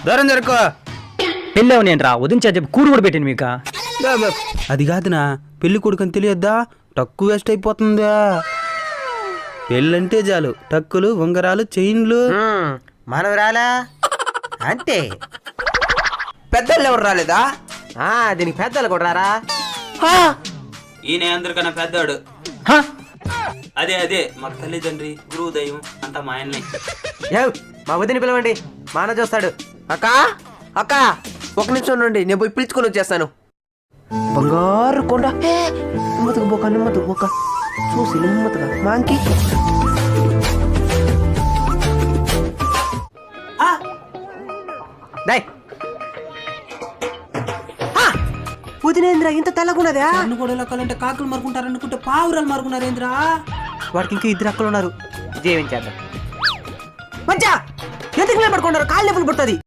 దూరం జరుకో. పెళ్ళావు నేను రా ఉదించా చెప్పి కూడు కూడా పెట్టింది మీకు. అది కాదునా, పెళ్లి కొడుకని తెలియద్దా? టక్కు వేస్ట్ అయిపోతుందా? పెళ్ళంటే చాలు టక్కులు, ఉంగరాలు, చైన్లు. మనం రాలా అంతే. పెద్దలు ఎవరు రాలేదా? దీనికి పెద్దలు కూడా రారా? ఈయన అందరికన్నా పెద్దవాడు. అదే అదే మాకు తల్లిదండ్రి, గురువు, దైవం అంతా మా ఆయన్నే. మా వదిని పిలవండి, మా అన్న చూస్తాడు. అక్క అక్క, ఒక నిమిషం నుండి నేను పోయి పిలుచుకొని వచ్చేస్తాను. బంగారు కొండ, నిమ్మతుకు బొక్క, నిమ్మతుకు బొక్క, చూసి నిమ్మతుగా మాంకి. వదినేంద్ర ఇంత తెల్లగున్నదా? కూడా లెక్కాలంటే కాకులు మరుకుంటారు అనుకుంటే పావురాలు మరుకున్నారేంద్రా? వాడికి ఇంకా 2 అక్కలు ఉన్నారు, జీవించేద్దాం. మంచా ఎందుకు నిలబడుకుంటారు? కాళ్ళు నొప్పులు పుడుతుంది.